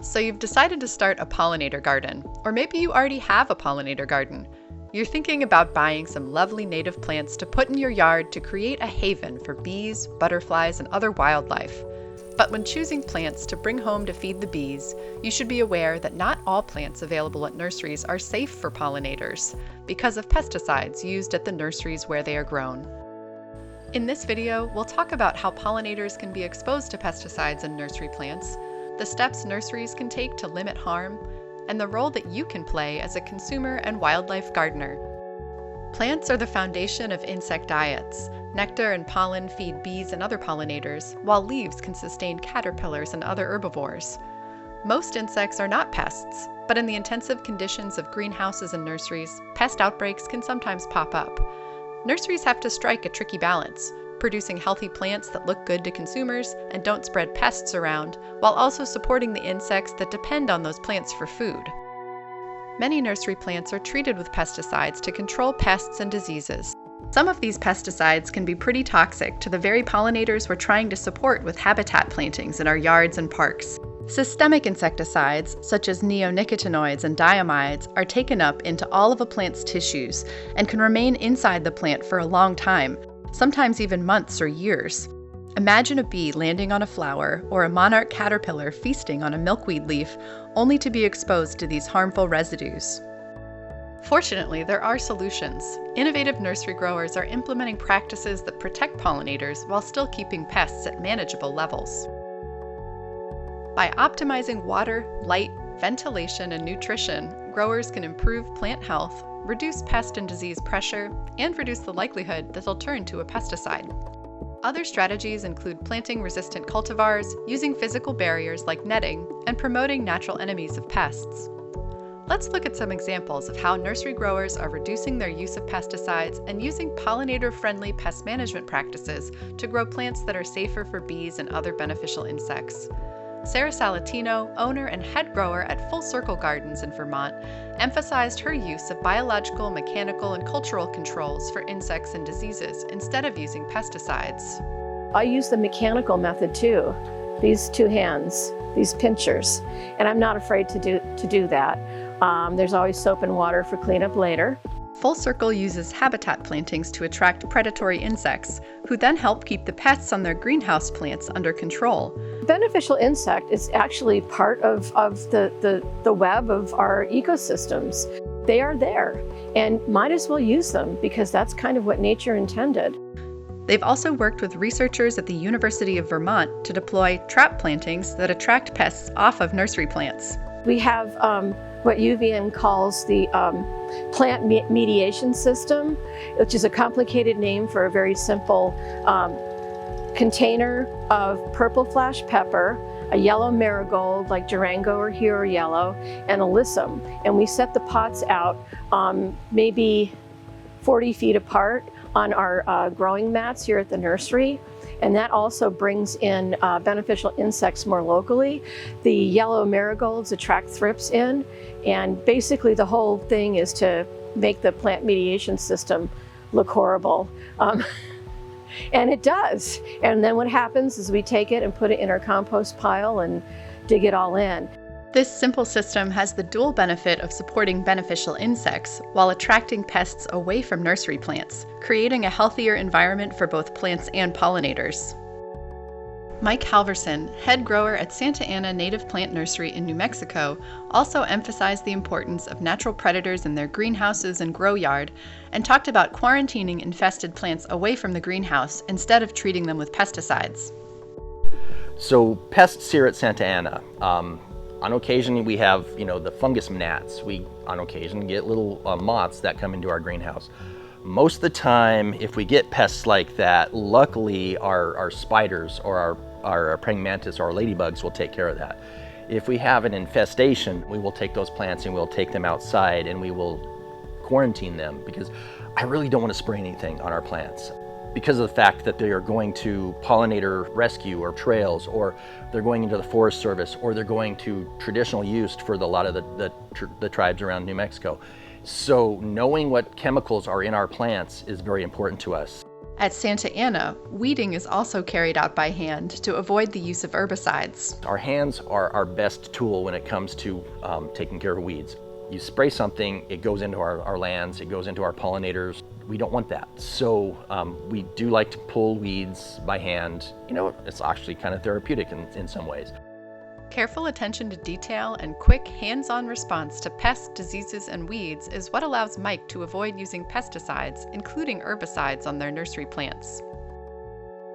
So you've decided to start a pollinator garden, or maybe you already have a pollinator garden. You're thinking about buying some lovely native plants to put in your yard to create a haven for bees, butterflies, and other wildlife. But when choosing plants to bring home to feed the bees, you should be aware that not all plants available at nurseries are safe for pollinators because of pesticides used at the nurseries where they are grown. In this video, we'll talk about how pollinators can be exposed to pesticides in nursery plants, the steps nurseries can take to limit harm, and the role that you can play as a consumer and wildlife gardener. Plants are the foundation of insect diets. Nectar and pollen feed bees and other pollinators, while leaves can sustain caterpillars and other herbivores. Most insects are not pests, but in the intensive conditions of greenhouses and nurseries, pest outbreaks can sometimes pop up. Nurseries have to strike a tricky balance, producing healthy plants that look good to consumers and don't spread pests around, while also supporting the insects that depend on those plants for food. Many nursery plants are treated with pesticides to control pests and diseases. Some of these pesticides can be pretty toxic to the very pollinators we're trying to support with habitat plantings in our yards and parks. Systemic insecticides, such as neonicotinoids and diamides, are taken up into all of a plant's tissues and can remain inside the plant for a long time, sometimes even months or years. Imagine a bee landing on a flower or a monarch caterpillar feasting on a milkweed leaf, only to be exposed to these harmful residues. Fortunately, there are solutions. Innovative nursery growers are implementing practices that protect pollinators while still keeping pests at manageable levels. By optimizing water, light, ventilation, and nutrition, growers can improve plant health, reduce pest and disease pressure, and reduce the likelihood that they'll turn to a pesticide. Other strategies include planting resistant cultivars, using physical barriers like netting, and promoting natural enemies of pests. Let's look at some examples of how nursery growers are reducing their use of pesticides and using pollinator-friendly pest management practices to grow plants that are safer for bees and other beneficial insects. Sarah Salatino, owner and head grower at Full Circle Gardens in Vermont, emphasized her use of biological, mechanical, and cultural controls for insects and diseases instead of using pesticides. I use the mechanical method too. These two hands, these pinchers, and I'm not afraid to do that. There's always soap and water for cleanup later. Full Circle uses habitat plantings to attract predatory insects, who then help keep the pests on their greenhouse plants under control. Beneficial insect is actually part of the web of our ecosystems. They are there, and might as well use them because that's kind of what nature intended. They've also worked with researchers at the University of Vermont to deploy trap plantings that attract pests off of nursery plants. We have what UVM calls the plant mediation system, which is a complicated name for a very simple container of purple flash pepper, a yellow marigold like Durango or Hero Yellow, and alyssum. And we set the pots out maybe 40 feet apart on our growing mats here at the nursery. And that also brings in beneficial insects more locally. The yellow marigolds attract thrips in, and basically the whole thing is to make the plant mediation system look horrible. And it does. And then what happens is we take it and put it in our compost pile and dig it all in. This simple system has the dual benefit of supporting beneficial insects while attracting pests away from nursery plants, creating a healthier environment for both plants and pollinators. Mike Halverson, head grower at Santa Ana Native Plant Nursery in New Mexico, also emphasized the importance of natural predators in their greenhouses and grow yard, and talked about quarantining infested plants away from the greenhouse instead of treating them with pesticides. So pests here at Santa Ana. On occasion we have, the fungus gnats. We, on occasion, get little moths that come into our greenhouse. Most of the time, if we get pests like that, luckily our spiders or our praying mantis or our ladybugs will take care of that. If we have an infestation, we will take those plants and we'll take them outside and we will quarantine them, because I really don't want to spray anything on our plants, because of the fact that they are going to pollinator rescue or trails, or they're going into the Forest Service, or they're going to traditional use for a lot of the tribes around New Mexico. So knowing what chemicals are in our plants is very important to us. At Santa Ana, weeding is also carried out by hand to avoid the use of herbicides. Our hands are our best tool when it comes to taking care of weeds. You spray something, it goes into our lands, it goes into our pollinators. We don't want that. So we do like to pull weeds by hand. You know, it's actually kind of therapeutic in some ways. Careful attention to detail and quick, hands-on response to pests, diseases, and weeds is what allows Mike to avoid using pesticides, including herbicides, on their nursery plants.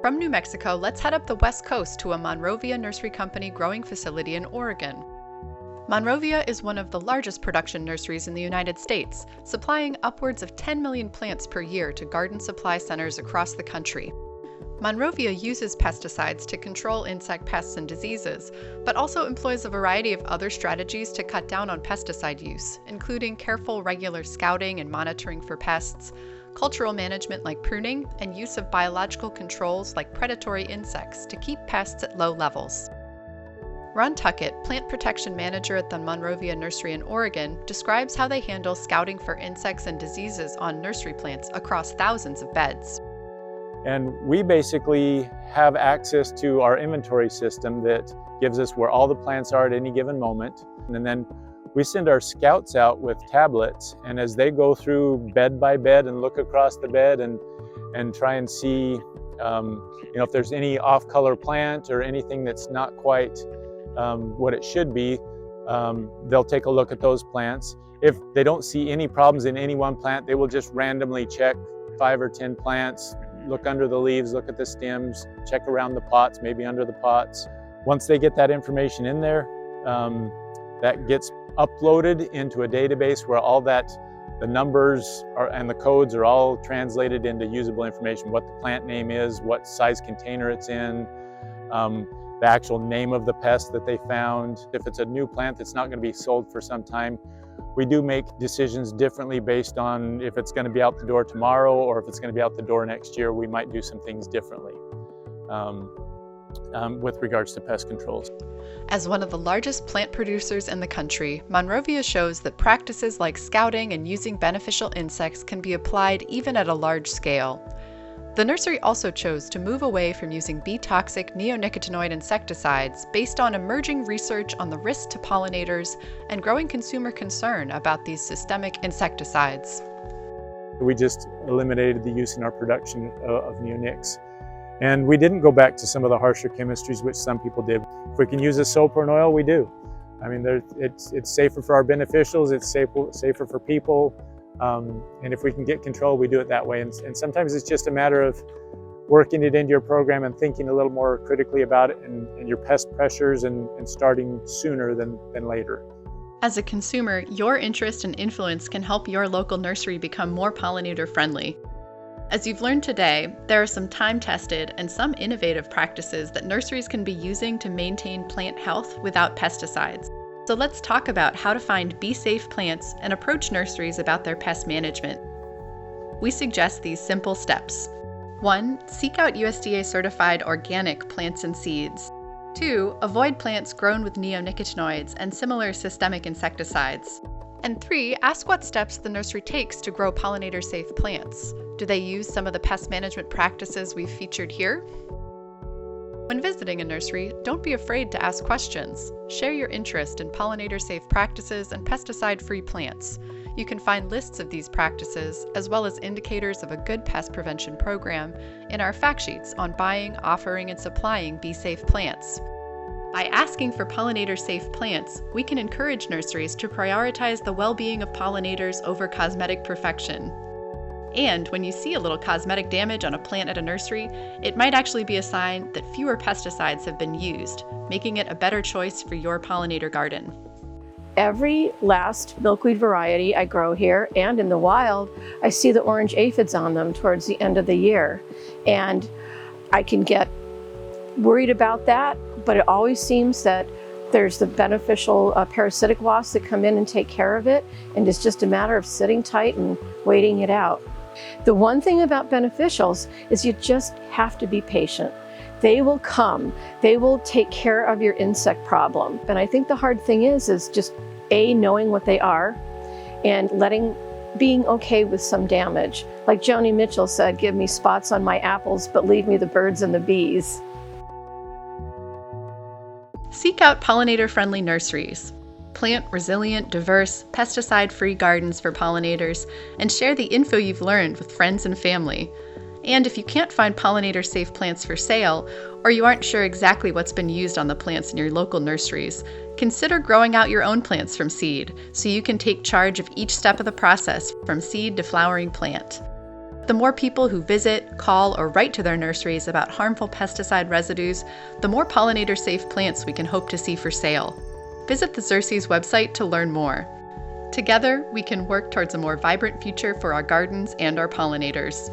From New Mexico, let's head up the West Coast to a Monrovia Nursery Company growing facility in Oregon. Monrovia is one of the largest production nurseries in the United States, supplying upwards of 10 million plants per year to garden supply centers across the country. Monrovia uses pesticides to control insect pests and diseases, but also employs a variety of other strategies to cut down on pesticide use, including careful, regular scouting and monitoring for pests, cultural management like pruning, and use of biological controls like predatory insects to keep pests at low levels. Ron Tuckett, plant protection manager at the Monrovia Nursery in Oregon, describes how they handle scouting for insects and diseases on nursery plants across thousands of beds. And we basically have access to our inventory system that gives us where all the plants are at any given moment. And then we send our scouts out with tablets, and as they go through bed by bed and look across the bed and try and see if there's any off-color plant or anything that's not quite what it should be, they'll take a look at those plants. If they don't see any problems in any one plant, they will just randomly check 5 or 10 plants, look under the leaves, look at the stems, check around the pots, maybe under the pots. Once they get that information in there, that gets uploaded into a database where all that, the numbers and the codes are all translated into usable information, what the plant name is, what size container it's in, the actual name of the pest that they found. If it's a new plant that's not going to be sold for some time, we do make decisions differently based on if it's going to be out the door tomorrow or if it's going to be out the door next year. We might do some things differently with regards to pest controls. As one of the largest plant producers in the country, Monrovia shows that practices like scouting and using beneficial insects can be applied even at a large scale. The nursery also chose to move away from using bee-toxic neonicotinoid insecticides based on emerging research on the risk to pollinators and growing consumer concern about these systemic insecticides. We just eliminated the use in our production of neonics. And we didn't go back to some of the harsher chemistries, which some people did. If we can use a soap or an oil, we do. I mean, it's safer for our beneficials, it's safer for people. And if we can get control, we do it that way. And sometimes it's just a matter of working it into your program and thinking a little more critically about it and your pest pressures and starting sooner than later. As a consumer, your interest and influence can help your local nursery become more pollinator friendly. As you've learned today, there are some time-tested and some innovative practices that nurseries can be using to maintain plant health without pesticides. So let's talk about how to find bee-safe plants and approach nurseries about their pest management. We suggest these simple steps. 1. Seek out USDA-certified organic plants and seeds. 2. Avoid plants grown with neonicotinoids and similar systemic insecticides. And 3. Ask what steps the nursery takes to grow pollinator-safe plants. Do they use some of the pest management practices we've featured here? When visiting a nursery, don't be afraid to ask questions. Share your interest in pollinator-safe practices and pesticide-free plants. You can find lists of these practices, as well as indicators of a good pest prevention program, in our fact sheets on buying, offering, and supplying bee-safe plants. By asking for pollinator-safe plants, we can encourage nurseries to prioritize the well-being of pollinators over cosmetic perfection. And when you see a little cosmetic damage on a plant at a nursery, it might actually be a sign that fewer pesticides have been used, making it a better choice for your pollinator garden. Every last milkweed variety I grow here and in the wild, I see the orange aphids on them towards the end of the year. And I can get worried about that, but it always seems that there's the beneficial parasitic wasps that come in and take care of it, and it's just a matter of sitting tight and waiting it out. The one thing about beneficials is you just have to be patient. They will come, they will take care of your insect problem. And I think the hard thing is just knowing what they are and being okay with some damage. Like Joni Mitchell said, give me spots on my apples, but leave me the birds and the bees. Seek out pollinator-friendly nurseries. Plant resilient, diverse, pesticide-free gardens for pollinators, and share the info you've learned with friends and family. And if you can't find pollinator-safe plants for sale, or you aren't sure exactly what's been used on the plants in your local nurseries, consider growing out your own plants from seed so you can take charge of each step of the process from seed to flowering plant. The more people who visit, call, or write to their nurseries about harmful pesticide residues, the more pollinator-safe plants we can hope to see for sale. Visit the Nurseries website to learn more. Together, we can work towards a more vibrant future for our gardens and our pollinators.